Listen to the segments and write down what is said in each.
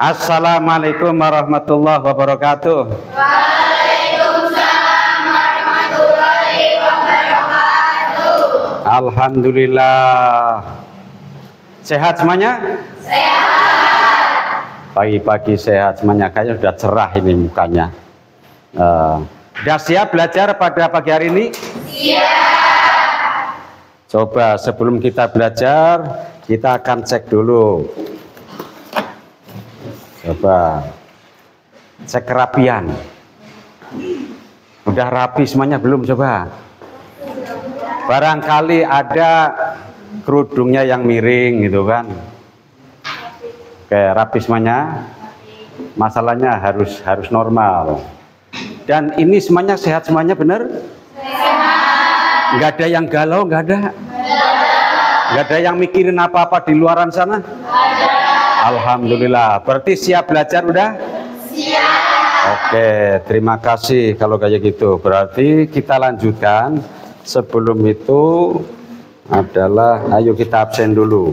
Assalamualaikum warahmatullahi wabarakatuh. Waalaikumsalam warahmatullahi wabarakatuh. Alhamdulillah. Sehat semuanya? Sehat. Pagi-pagi sehat semuanya. Kayaknya sudah cerah ini mukanya. Sudah siap belajar pada pagi hari ini? Siap. Coba sebelum kita belajar, kita akan cek dulu. Coba cek kerapian. Udah rapi semuanya belum? Coba. Barangkali ada kerudungnya yang miring gitu kan. Oke, rapi semuanya. Masalahnya harus normal. Dan ini semuanya sehat semuanya, benar? Sehat. Nggak ada yang galau, nggak ada. Nggak ada yang mikirin apa-apa di luaran sana. Alhamdulillah. Berarti siap belajar udah? Siap. Oke, terima kasih kalau kayak gitu. Berarti kita lanjutkan. Sebelum itu adalah, ayo kita absen dulu.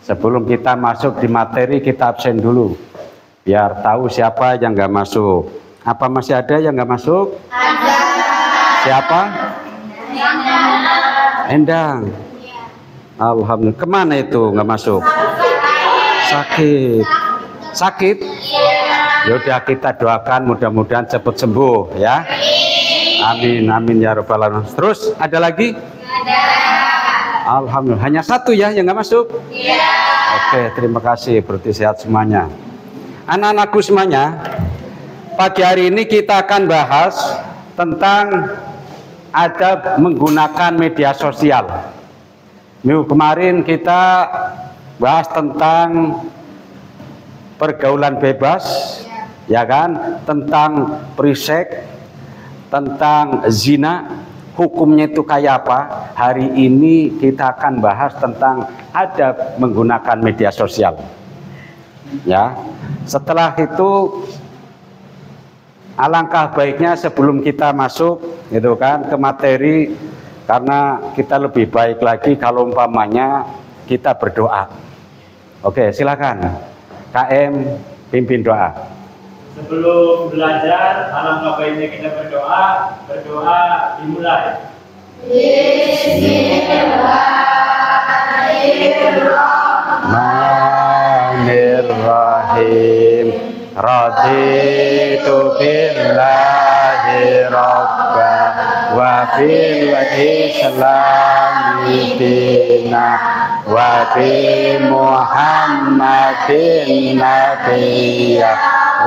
Sebelum kita masuk di materi, kita absen dulu. Biar tahu siapa yang nggak masuk. Apa masih ada yang nggak masuk? Ada. Siapa? Endang. Alhamdulillah. Kemana itu nggak masuk? Sakit. Sakit? Yaudah kita doakan mudah-mudahan cepat sembuh ya. Amin amin ya rabbal alamin. Terus ada lagi? Ada. Alhamdulillah. Hanya satu ya yang nggak masuk? Iya. Oke, terima kasih. Berarti sehat semuanya. Anak-anakku semuanya, pagi hari ini kita akan bahas tentang adab menggunakan media sosial. Minggu kemarin kita bahas tentang pergaulan bebas, ya kan, tentang prisek, tentang zina, hukumnya itu kayak apa. Hari ini kita akan bahas tentang adab menggunakan media sosial. Ya, setelah itu alangkah baiknya sebelum kita masuk, gitu kan, ke materi. Karena kita lebih baik lagi kalau umpamanya kita berdoa. Oke, silakan. KM pimpin doa. Sebelum belajar, alangkah baiknya kita berdoa. Berdoa dimulai. Bismillahirrahmanirrahim. Raditu billahi rabba wa bil islami dina wa bi muhammadin nabiyya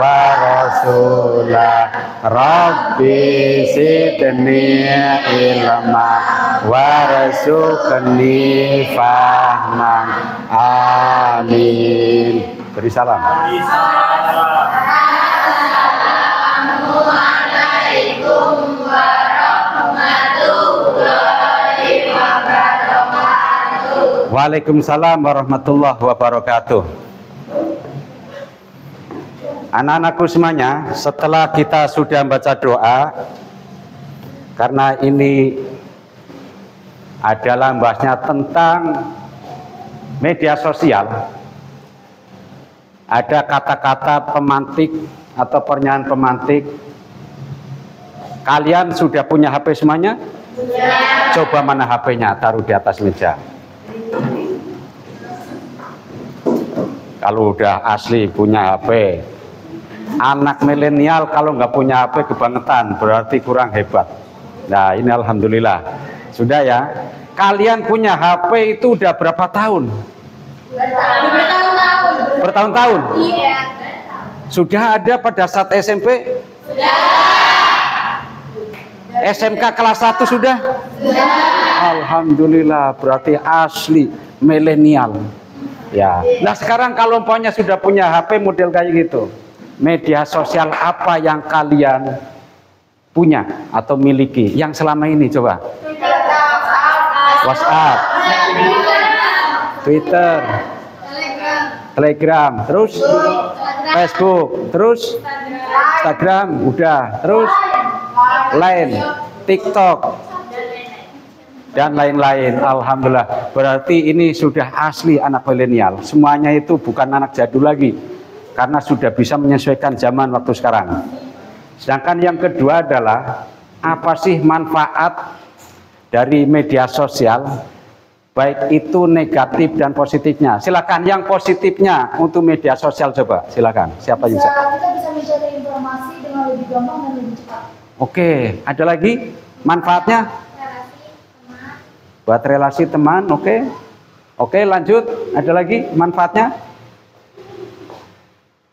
wa rasulah. Rabbi zidni ilma warzuqni fahman. Amin. Beri salam. Assalamualaikum warahmatullahi wabarakatuh. Waalaikumsalam warahmatullahi wabarakatuh. Anak-anakku semuanya, setelah kita sudah baca doa, karena ini adalah bahasnya tentang media sosial, ada kata-kata pemantik atau pernyataan pemantik. Kalian sudah punya HP semuanya? Ya. Coba mana HP-nya, taruh di atas meja. Kalau udah asli punya HP. Anak milenial kalau nggak punya HP kebangetan, berarti kurang hebat. Nah ini alhamdulillah. Sudah ya. Kalian punya HP itu udah berapa tahun? Bertahun-tahun. Bertahun-tahun? Iya. Sudah ada pada saat SMP? Sudah. SMK kelas 1 sudah? Sudah. Alhamdulillah, berarti asli milenial. Ya. Nah sekarang kalau umpamanya sudah punya HP model kayak gitu, media sosial apa yang kalian punya atau miliki yang selama ini? Coba. WhatsApp, Twitter, Telegram, terus Facebook, terus Instagram, udah, terus Line, TikTok, dan lain-lain. Alhamdulillah. Berarti ini sudah asli anak milenial. Semuanya itu bukan anak jadul lagi, karena sudah bisa menyesuaikan zaman waktu sekarang. Sedangkan yang kedua adalah apa sih manfaat dari media sosial, baik itu negatif dan positifnya. Silakan yang positifnya untuk media sosial, coba silakan. Siapa yang bisa? Kita bisa mencari informasi dengan lebih gampang dan lebih cepat. Oke, ada lagi manfaatnya? Buat relasi teman, oke. Oke, lanjut. Ada lagi manfaatnya?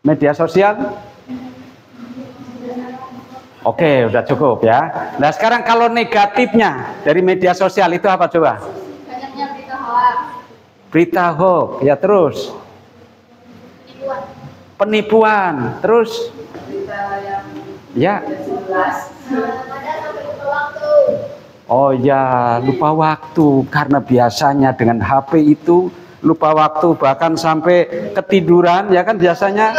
Media sosial? Oke, udah cukup ya. Nah, sekarang kalau negatifnya dari media sosial itu apa coba? Banyaknya berita hoax. Berita hoax, ya terus. Penipuan, terus. Berita yang Ya. jelas. Kadang sampai lupa waktu. Oh ya, lupa waktu karena biasanya dengan HP itu lupa waktu bahkan sampai ketiduran ya kan biasanya.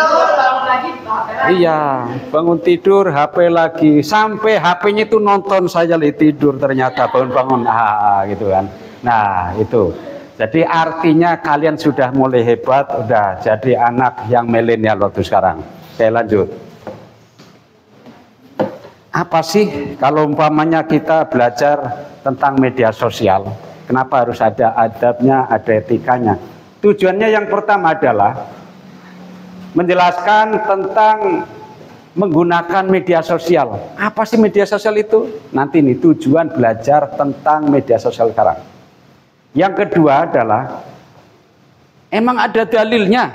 Iya, bangun tidur HP lagi sampai HP-nya itu nonton saya lagi tidur ternyata bangun-bangun gitu kan. Nah, itu. Jadi artinya kalian sudah mulai hebat, udah jadi anak yang milenial waktu sekarang. Oke, lanjut. Apa sih kalau umpamanya kita belajar tentang media sosial? Kenapa harus ada adabnya, ada etikanya? Tujuannya yang pertama adalah menjelaskan tentang menggunakan media sosial. Apa sih media sosial itu? Nanti nih tujuan belajar tentang media sosial sekarang. Yang kedua adalah emang ada dalilnya.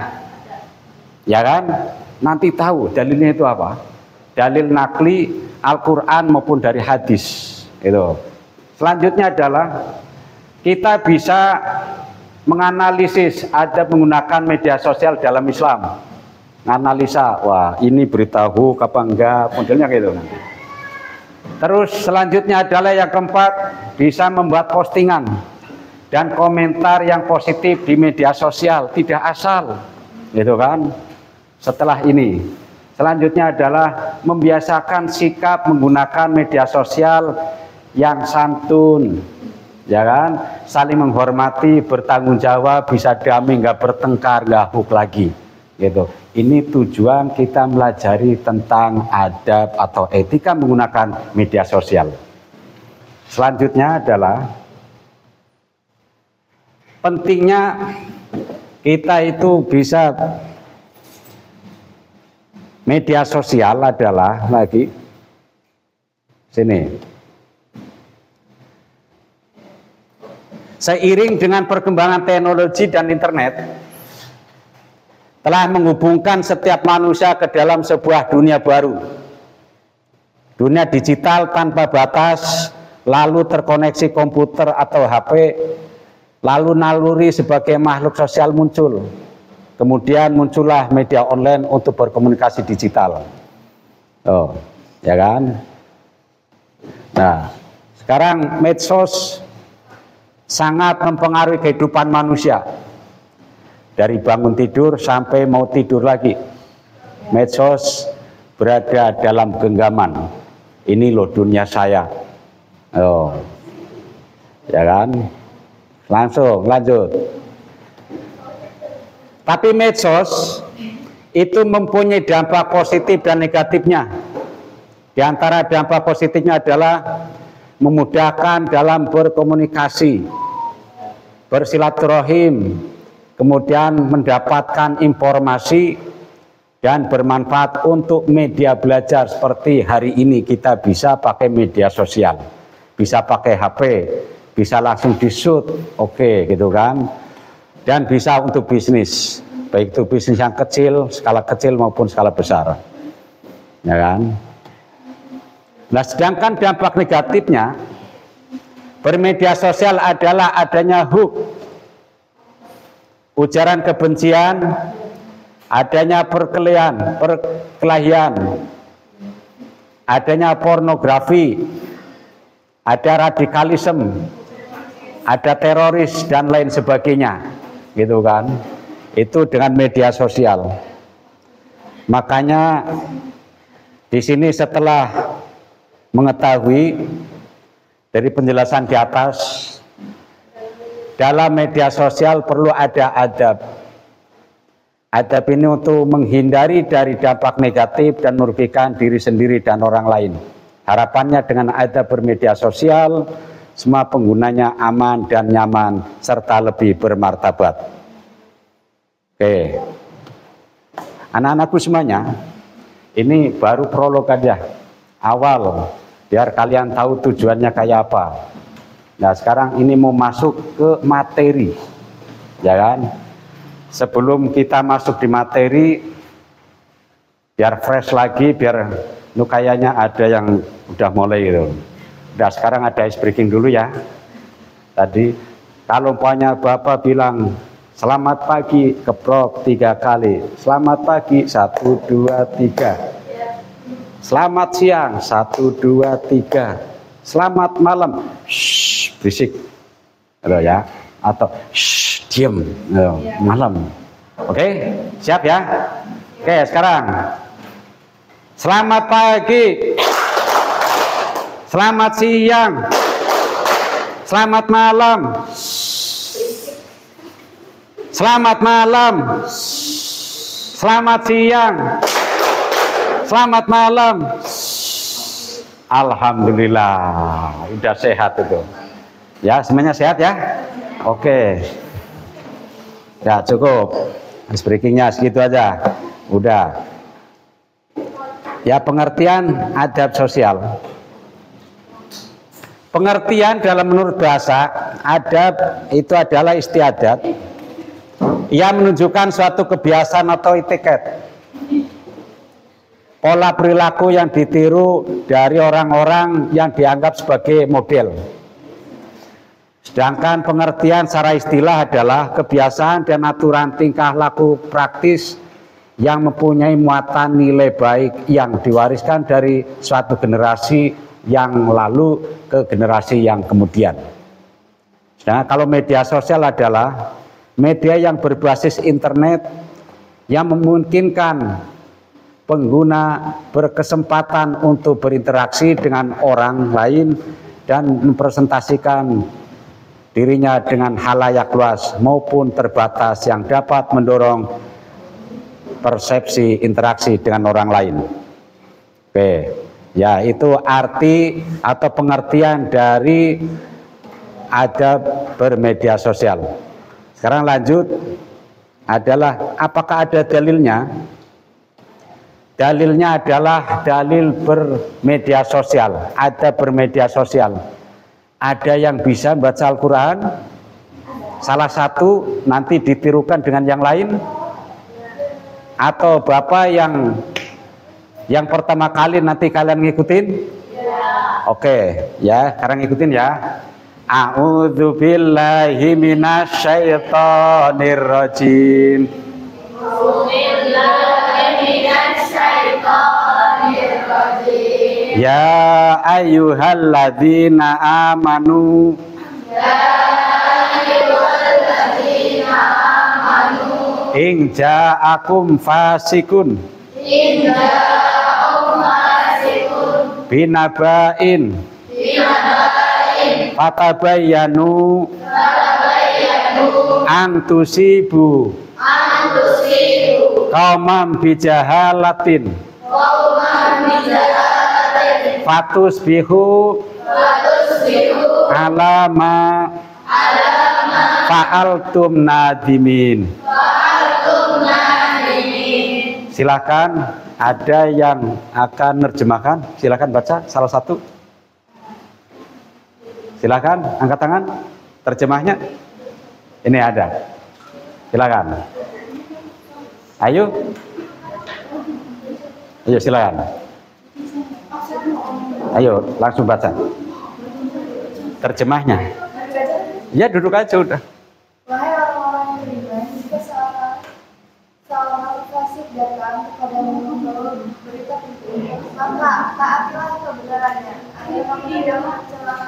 Ya kan? Nanti tahu dalilnya itu apa? Dalil nakli Al-Quran maupun dari hadis. Itu. Selanjutnya adalah kita bisa menganalisis ada menggunakan media sosial dalam Islam. Analisa, wah ini berita hoax apa enggak, modelnya gitu nanti. Terus selanjutnya adalah yang keempat, bisa membuat postingan dan komentar yang positif di media sosial, tidak asal, gitu kan. Setelah ini, selanjutnya adalah membiasakan sikap menggunakan media sosial yang santun, ya kan, saling menghormati, bertanggung jawab, bisa damai, nggak bertengkar, nggak hoax lagi, gitu. Ini tujuan kita melajari tentang adab atau etika menggunakan media sosial. Selanjutnya adalah pentingnya kita itu bisa media sosial adalah lagi sini. Seiring dengan perkembangan teknologi dan internet telah menghubungkan setiap manusia ke dalam sebuah dunia baru. Dunia digital tanpa batas, lalu terkoneksi komputer atau HP, lalu naluri sebagai makhluk sosial muncul. Kemudian muncullah media online untuk berkomunikasi digital. Oh, ya kan? Nah, sekarang medsos sangat mempengaruhi kehidupan manusia. Dari bangun tidur sampai mau tidur lagi, medsos berada dalam genggaman. Ini loh dunia saya. Oh, ya kan? Langsung lanjut. Tapi medsos itu mempunyai dampak positif dan negatifnya. Di antara dampak positifnya adalah memudahkan dalam berkomunikasi, bersilaturahim, kemudian mendapatkan informasi dan bermanfaat untuk media belajar. Seperti hari ini kita bisa pakai media sosial, bisa pakai HP, bisa langsung di-shoot, oke, gitu kan. Dan bisa untuk bisnis, baik itu bisnis yang kecil, skala kecil maupun skala besar, ya kan. Nah, sedangkan dampak negatifnya bermedia sosial adalah adanya hoax, ujaran kebencian, adanya perkelahian, adanya pornografi, ada radikalisme, ada teroris dan lain sebagainya, gitu kan. Itu dengan media sosial. Makanya di sini setelah mengetahui Dari penjelasan di atas, dalam media sosial perlu ada adab. Adab ini untuk menghindari dari dampak negatif dan merugikan diri sendiri dan orang lain. Harapannya dengan adab bermedia sosial, semua penggunanya aman dan nyaman, serta lebih bermartabat. Oke, anak-anakku semuanya, ini baru prolog aja, awal, biar kalian tahu tujuannya kayak apa. Nah sekarang ini mau masuk ke materi, ya kan? Sebelum kita masuk di materi, biar fresh lagi, biar kayaknya ada yang udah mulai gitu. Udah sekarang ada ice breaking dulu ya. Tadi kalau umpamanya Bapak bilang selamat pagi, keprok 3 kali. Selamat pagi, 1, 2, 3. Selamat siang, 1, 2, 3. Selamat malam, shh, berisik, ya. Atau shh, diam, malam. Oke, siap ya? Oke, sekarang selamat pagi, selamat siang, selamat malam, selamat malam, selamat siang, selamat malam. Alhamdulillah, udah sehat itu. Ya, semuanya sehat ya? Oke. Ya, cukup. Ice breakingnya segitu aja. Udah. Ya, pengertian adab sosial. Pengertian dalam menurut bahasa, adab itu adalah istiadat. Ia menunjukkan suatu kebiasaan atau etiket. Pola perilaku yang ditiru dari orang-orang yang dianggap sebagai model. Sedangkan pengertian secara istilah adalah kebiasaan dan aturan tingkah laku praktis yang mempunyai muatan nilai baik yang diwariskan dari suatu generasi yang lalu ke generasi yang kemudian. Sedangkan kalau media sosial adalah media yang berbasis internet yang memungkinkan pengguna berkesempatan untuk berinteraksi dengan orang lain dan mempresentasikan dirinya dengan halayak luas maupun terbatas yang dapat mendorong persepsi interaksi dengan orang lain. Oke, ya itu arti atau pengertian dari adab bermedia sosial. Sekarang lanjut adalah apakah ada dalilnya? Dalilnya adalah dalil bermedia sosial, ada bermedia sosial. Ada yang bisa baca Al-Quran, salah satu nanti ditirukan dengan yang lain, atau Bapak yang pertama kali nanti kalian ngikutin? Oke, ya, sekarang ngikutin ya. A'udzubillahi minasyaitonirrajim. Ya ayyuhalladzina amanu. In ja'akum fasikun. Binaba'in. Fatabayyanu. Antusibu. Qauman bijahalatin. Fatusbihu alama fa'altum nadimin. Silakan, ada yang akan nerjemahkan? Silakan baca salah satu. Silakan angkat tangan. Terjemahnya ini ada. Silakan. Ayo. Ayo silakan. Ayo langsung baca terjemahnya. Ya duduk aja udah. Wahai orang-orang yang beriman, jika seorang fasik datang kepadamu membawa berita itu, maka taatilah kebenarannya agar kamu tidak mencela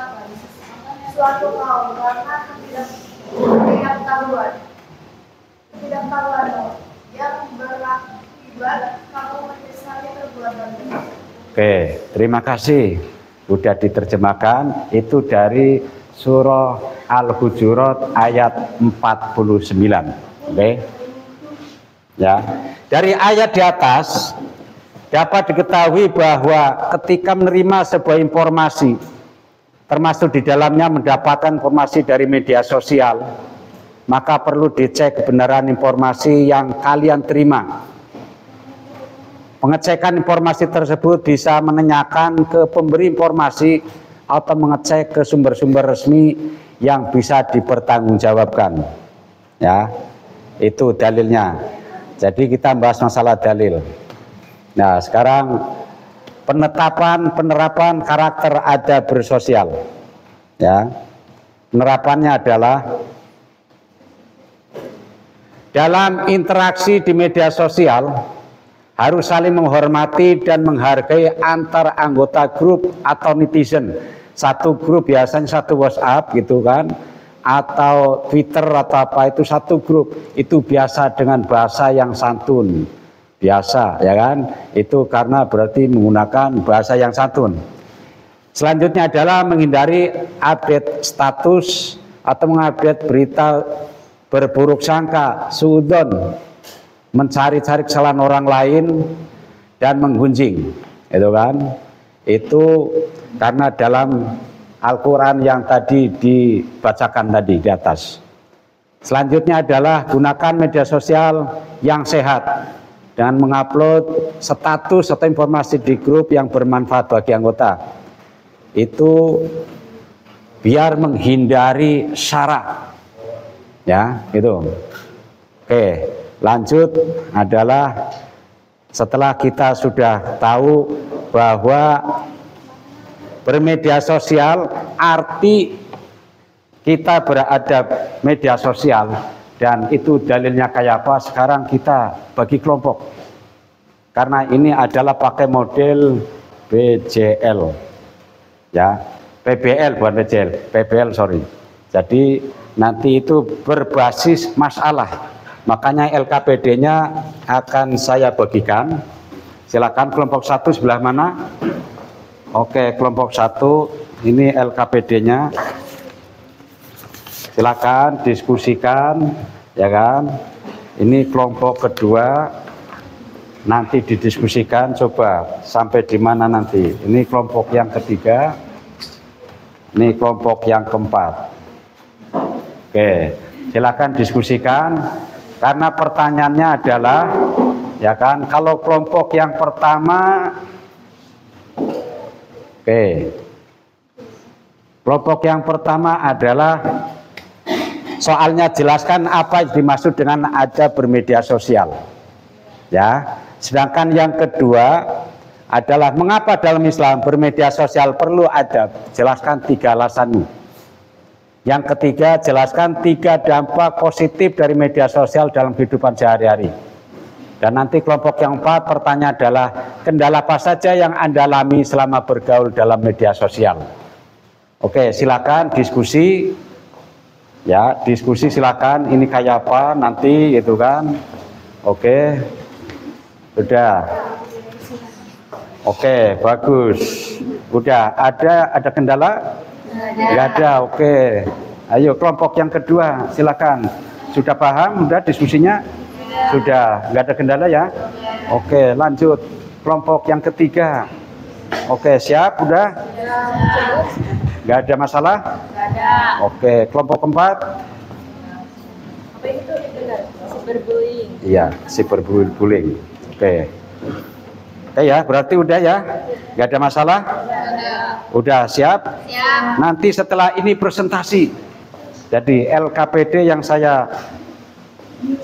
suatu kaum karena ketidaktahuan yang berakibat kamu menyesali perbuatanmu. Oke, terima kasih Sudah diterjemahkan, itu dari surah Al-Hujurat ayat 49. Oke. Ya. Dari ayat di atas dapat diketahui bahwa ketika menerima sebuah informasi, termasuk di dalamnya mendapatkan informasi dari media sosial, maka perlu dicek kebenaran informasi yang kalian terima. Pengecekan informasi tersebut bisa menanyakan ke pemberi informasi atau mengecek ke sumber-sumber resmi yang bisa dipertanggungjawabkan. Ya, itu dalilnya. Jadi kita bahas masalah dalil. Nah, sekarang penerapan karakter adab bersosial. Ya, penerapannya adalah dalam interaksi di media sosial harus saling menghormati dan menghargai antar anggota grup atau netizen. Satu grup biasanya satu WhatsApp gitu kan, atau Twitter atau apa itu satu grup, itu biasa dengan bahasa yang santun. Biasa ya kan, itu karena berarti menggunakan bahasa yang santun. Selanjutnya adalah menghindari update status atau mengupdate berita berburuk sangka, suudzon, mencari-cari kesalahan orang lain dan menggunjing, itu kan? Itu karena dalam Al-Quran yang tadi dibacakan tadi di atas. Selanjutnya adalah gunakan media sosial yang sehat dengan mengupload status atau informasi di grup yang bermanfaat bagi anggota. Itu biar menghindari syarat, ya itu. Oke. Lanjut adalah setelah kita sudah tahu bahwa bermedia sosial arti kita beradab media sosial dan itu dalilnya kayak apa, sekarang kita bagi kelompok. Karena ini adalah pakai model BJL. Ya, PBL bukan BJL, PBL sorry. Jadi nanti itu berbasis masalah. Makanya LKPD-nya akan saya bagikan. Silakan kelompok 1 sebelah mana? Oke, kelompok 1 ini LKPD-nya. Silakan diskusikan, ya kan? Ini kelompok kedua nanti didiskusikan. Coba sampai di mana nanti? Ini kelompok yang ketiga. Ini kelompok yang keempat. Oke, silakan diskusikan. Karena pertanyaannya adalah, ya kan, kalau kelompok yang pertama, oke, kelompok yang pertama adalah soalnya jelaskan apa yang dimaksud dengan adab bermedia sosial, ya. Sedangkan yang kedua adalah mengapa dalam Islam bermedia sosial perlu adab, jelaskan 3 alasanmu. Yang ketiga, jelaskan 3 dampak positif dari media sosial dalam kehidupan sehari-hari. Dan nanti kelompok yang 4, pertanyaan adalah kendala apa saja yang Anda alami selama bergaul dalam media sosial. Oke, silakan diskusi. Ya, diskusi silakan. Ini kayak apa nanti gitu kan. Oke. Sudah. Oke, bagus. Udah, ada kendala? Nggak ada, oke. Ayo kelompok yang kedua, silakan. Sudah paham? Sudah diskusinya? Sudah, nggak ada kendala ya? Oke, lanjut. Kelompok yang ketiga. Oke, siap? Udah? Nggak ada masalah? Nggak ada. Oke, kelompok keempat. Apa itu? Cyberbullying. Iya, cyberbullying. Oke. Oke ya, berarti udah ya? Nggak ada masalah? Udah siap? Siap. Nanti setelah ini presentasi. Jadi LKPD yang saya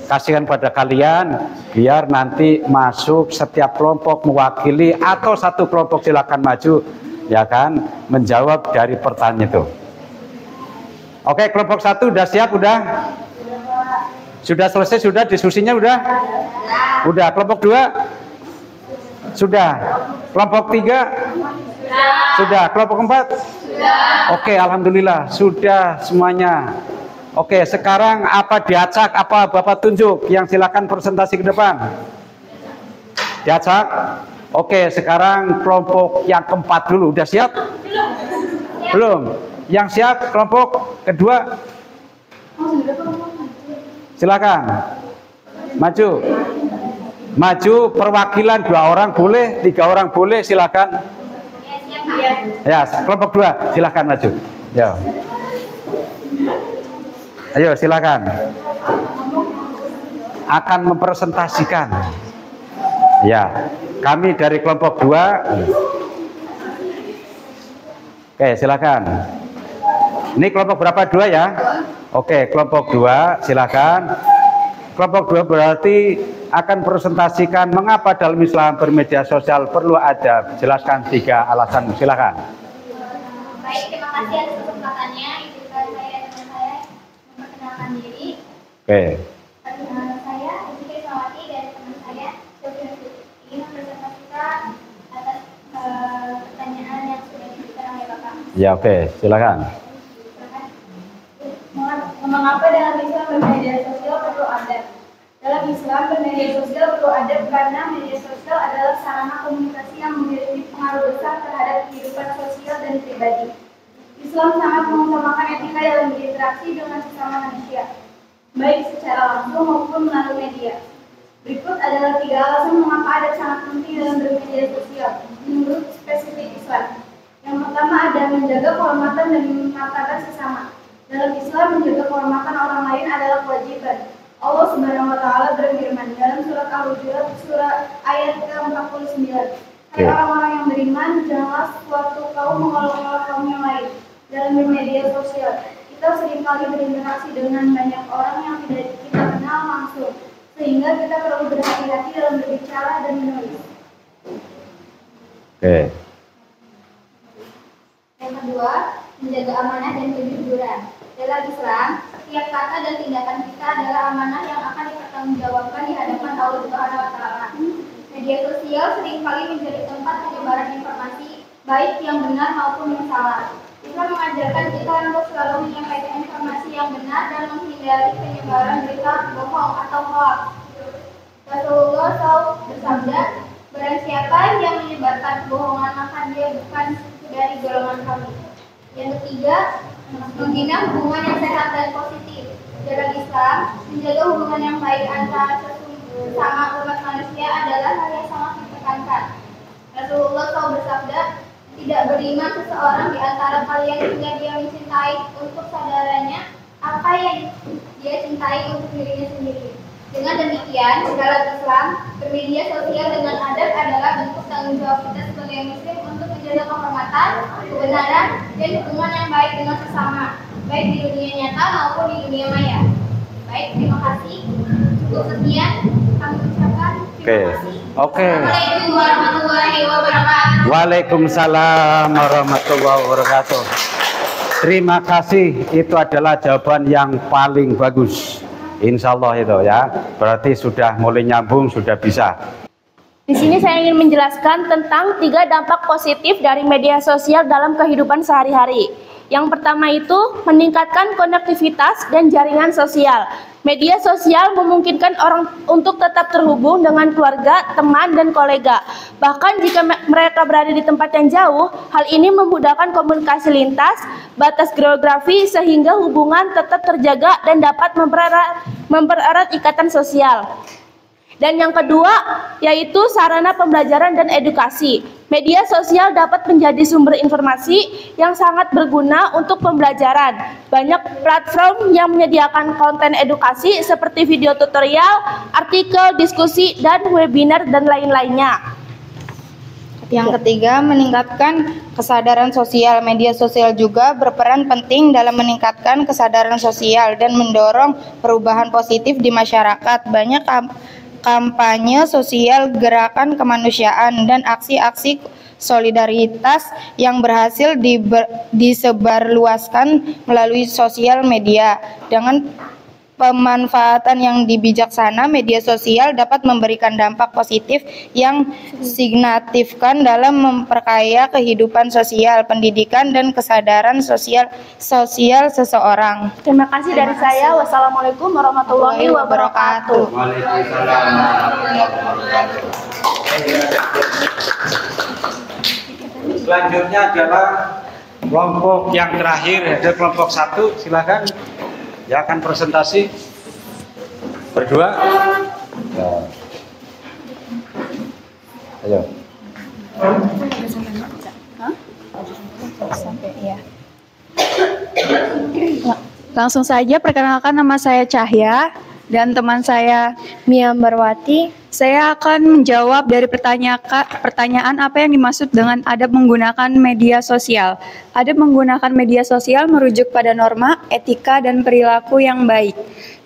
kasihkan pada kalian, biar nanti masuk setiap kelompok mewakili atau satu kelompok silakan maju, ya kan, menjawab dari pertanyaan itu. Oke, kelompok 1 udah siap? Udah? Sudah selesai? Sudah diskusinya? Udah? Udah. Kelompok 2? Sudah. Kelompok 3? Sudah. Kelompok 4? Sudah. Oke, alhamdulillah sudah semuanya. Oke, sekarang apa diacak, apa Bapak tunjuk? Yang silakan presentasi ke depan. Diacak? Oke, sekarang kelompok yang keempat dulu. Udah siap? Belum. Yang siap kelompok kedua? Silakan. Maju. Maju perwakilan 2 orang boleh, 3 orang boleh, silakan. Ya, kelompok 2 silakan maju. Ya. Ayo silakan. Akan mempresentasikan. Ya, kami dari kelompok 2. Oke, silakan. Ini kelompok berapa? 2 ya? Oke, kelompok 2 silakan. Kelompok 2 berarti akan presentasikan mengapa dalam Islam bermedia sosial perlu adab. Jelaskan 3 alasan. Silakan. Baik, terima kasih atas kesempatannya. Izinkan saya dengan saya memperkenalkan diri. Oke. Saya Rizky Ismawati dari teman saya Sofia ingin mempresentasikan atas pertanyaan yang sudah diberikan oleh Bapak. Ya, oke, silakan. Mengapa dalam Islam bermedia sosial perlu adab? Dalam Islam bermedia sosial perlu adab karena media sosial adalah sarana komunikasi yang memiliki pengaruh besar terhadap kehidupan sosial dan pribadi. Islam sangat mengutamakan etika dalam berinteraksi dengan sesama manusia, baik secara langsung maupun melalui media. Berikut adalah 3 alasan mengapa adab sangat penting dalam bermedia sosial menurut spesifik Islam. Yang pertama ada menjaga kehormatan dan martabat sesama. Dalam Islam menjaga kehormatan orang lain adalah kewajiban. Allah Subhanahu wa taala berfirman dalam surat Al-Hujurat surah ayat ke-49. Hai orang-orang yang beriman, janganlah suatu kaum mengolok-olok kaum yang lain. Dalam bermedia sosial, kita seringkali berinteraksi dengan banyak orang yang tidak kita kenal langsung, sehingga kita perlu berhati-hati dalam berbicara dan menulis. Oke. Yang kedua, menjaga amanah dan kejujuran. Dalam Islam, setiap kata dan tindakan kita adalah amanah yang akan dipertanggungjawabkan di hadapan Allah Subhanahu wa taala. Media sosial seringkali menjadi tempat penyebaran informasi, baik yang benar maupun yang salah. Islam mengajarkan kita untuk selalu menyampaikan informasi yang benar dan menghindari penyebaran berita bohong atau hoax. Rasulullah SAW bersabda, barang siapa yang menyebarkan kebohongan maka dia bukan dari golongan kami. Yang ketiga, membina hubungan yang sehat dan positif. Dalam Islam, menjaga hubungan yang baik antara sesama umat manusia adalah hal yang sangat ditekankan. Rasulullah SAW bersabda, tidak beriman seseorang di antara kalian hingga dia mencintai untuk saudaranya apa yang dia cintai untuk dirinya sendiri. Dengan demikian, dalam Islam, bermedia sosial dengan adab adalah bentuk tanggung jawab kita sebagai muslim untuk menjaga kehormatan, kebenaran, dan hubungan yang baik dengan sesama, baik di dunia nyata maupun di dunia maya. Baik, terima kasih. Cukup sekian kami ucapkan. Terima kasih. Oke. Assalamualaikum warahmatullahi wabarakatuh. Waalaikumsalam warahmatullahi wabarakatuh. Terima kasih. Itu adalah jawaban yang paling bagus. Insya Allah itu ya. Berarti sudah mulai nyambung, sudah bisa. Di sini saya ingin menjelaskan tentang 3 dampak positif dari media sosial dalam kehidupan sehari-hari. Yang pertama itu meningkatkan konektivitas dan jaringan sosial. Media sosial memungkinkan orang untuk tetap terhubung dengan keluarga, teman, dan kolega. Bahkan jika mereka berada di tempat yang jauh, hal ini memudahkan komunikasi lintas, batas geografi, sehingga hubungan tetap terjaga dan dapat mempererat ikatan sosial. Dan yang kedua, yaitu sarana pembelajaran dan edukasi. Media sosial dapat menjadi sumber informasi yang sangat berguna untuk pembelajaran. Banyak platform yang menyediakan konten edukasi seperti video tutorial, artikel, diskusi, dan webinar, dan lain-lainnya. Yang ketiga, meningkatkan kesadaran sosial. Media sosial juga berperan penting dalam meningkatkan kesadaran sosial dan mendorong perubahan positif di masyarakat. Banyak kampanye sosial, gerakan kemanusiaan, dan aksi-aksi solidaritas yang berhasil disebarluaskan melalui sosial media. Dengan pemanfaatan yang bijaksana, media sosial dapat memberikan dampak positif yang signifikan dalam memperkaya kehidupan sosial, pendidikan, dan kesadaran sosial seseorang. Terima kasih dari saya. Wassalamualaikum warahmatullahi wabarakatuh. Waalaikumsalam warahmatullahi wabarakatuh. Selanjutnya adalah kelompok yang terakhir, ada kelompok 1, silakan. Ya, akan presentasi berdua. Ya. Ayo. Langsung saja perkenalkan, nama saya Cahya dan teman saya Mia Barwati. Saya akan menjawab dari pertanyaan apa yang dimaksud dengan adab menggunakan media sosial. Adab menggunakan media sosial merujuk pada norma, etika, dan perilaku yang baik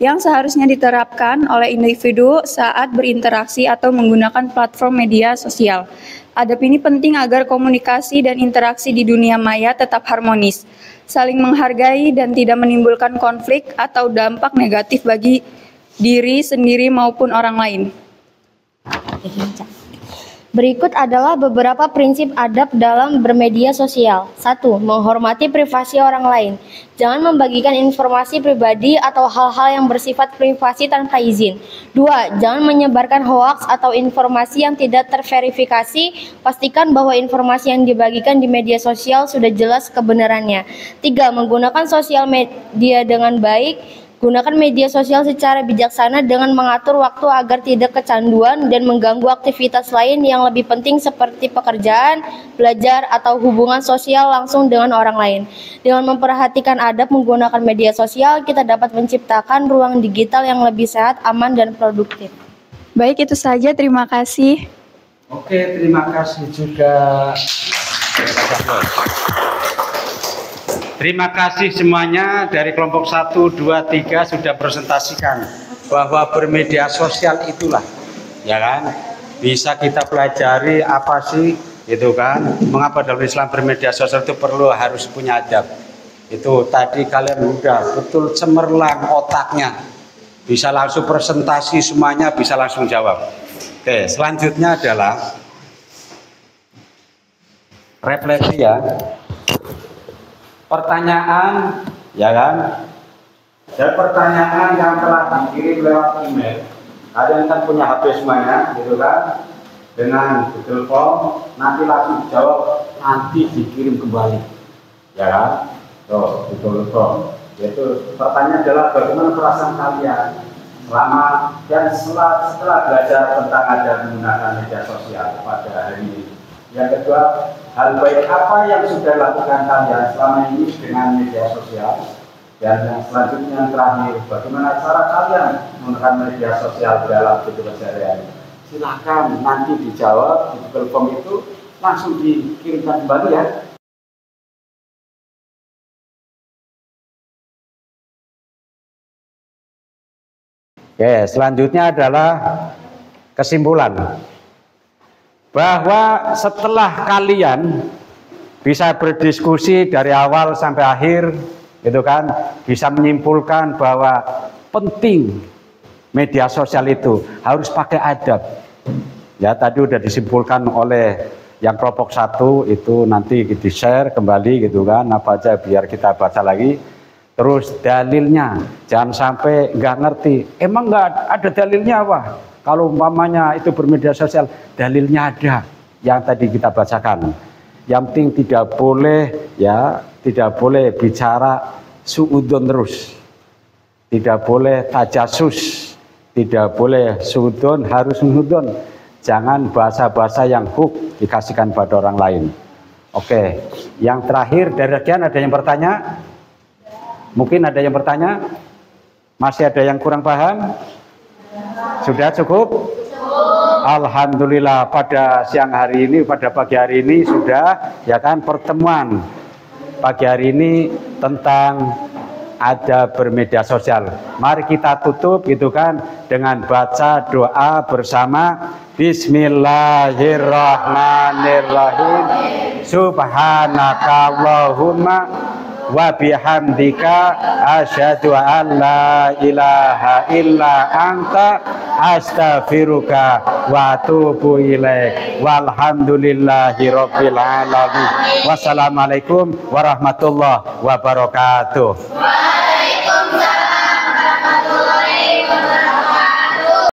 yang seharusnya diterapkan oleh individu saat berinteraksi atau menggunakan platform media sosial. Adab ini penting agar komunikasi dan interaksi di dunia maya tetap harmonis, saling menghargai, dan tidak menimbulkan konflik atau dampak negatif bagi diri sendiri maupun orang lain. Berikut adalah beberapa prinsip adab dalam bermedia sosial. 1. Menghormati privasi orang lain. Jangan membagikan informasi pribadi atau hal-hal yang bersifat privasi tanpa izin. 2. Jangan menyebarkan hoaks atau informasi yang tidak terverifikasi. Pastikan bahwa informasi yang dibagikan di media sosial sudah jelas kebenarannya. 3. Menggunakan sosial media dengan baik. Gunakan media sosial secara bijaksana dengan mengatur waktu agar tidak kecanduan dan mengganggu aktivitas lain yang lebih penting seperti pekerjaan, belajar, atau hubungan sosial langsung dengan orang lain. Dengan memperhatikan adab menggunakan media sosial, kita dapat menciptakan ruang digital yang lebih sehat, aman, dan produktif. Baik, itu saja. Terima kasih. Oke, terima kasih juga. Terima kasih semuanya dari kelompok 1, 2, 3 sudah presentasikan bahwa bermedia sosial itulah, ya kan, bisa kita pelajari apa sih, itu kan, mengapa dalam Islam bermedia sosial itu perlu harus punya adab. Itu tadi kalian udah betul cemerlang otaknya, bisa langsung presentasi semuanya, bisa langsung jawab. Oke, selanjutnya adalah refleksi ya. Pertanyaan, ya kan? Dan pertanyaan yang telah dikirim lewat email, kalian kan punya HP semuanya, gitu kan? Dengan Google Form, nanti langsung dijawab, nanti dikirim kembali, ya kan? Tuh, Google Form. Yaitu pertanyaan adalah bagaimana perasaan kalian selama dan setelah belajar tentang adab menggunakan media sosial pada hari ini. Yang kedua, hal baik apa yang sudah lakukan kalian selama ini dengan media sosial? Dan yang selanjutnya yang terakhir, bagaimana cara kalian menggunakan media sosial dalam kehidupan sehari-hari? Silakan nanti dijawab di Google Form itu, langsung dikirimkan kembali ya. Oke, selanjutnya adalah kesimpulan. Bahwa setelah kalian bisa berdiskusi dari awal sampai akhir, gitu kan, bisa menyimpulkan bahwa penting media sosial itu harus pakai adab. Ya, tadi udah disimpulkan oleh yang kelompok 1 itu, nanti di-share kembali gitu kan, apa aja biar kita baca lagi. Terus dalilnya, jangan sampai nggak ngerti. Emang nggak ada dalilnya apa? Kalau umpamanya itu bermedia sosial, dalilnya ada yang tadi kita bacakan. Yang penting tidak boleh ya, tidak boleh bicara suudon terus, tidak boleh tajasus, tidak boleh suudon, harus suudon. Jangan bahasa-bahasa yang hook dikasihkan pada orang lain. Oke, yang terakhir dari rekan ada yang bertanya? Mungkin ada yang bertanya? Masih ada yang kurang paham? Sudah cukup? Alhamdulillah, pada siang hari ini, pada pagi hari ini sudah, ya kan, pertemuan pagi hari ini tentang adab bermedia sosial. Mari kita tutup gitu kan dengan baca doa bersama. Bismillahirrahmanirrahim. Subhanakallahumma wa bihamdika asyhadu an la ilaha illa anta astaghfiruka wa atubu ilaik. Walhamdulillahi rabbil alamin. Wassalamualaikum warahmatullahi wabarakatuh.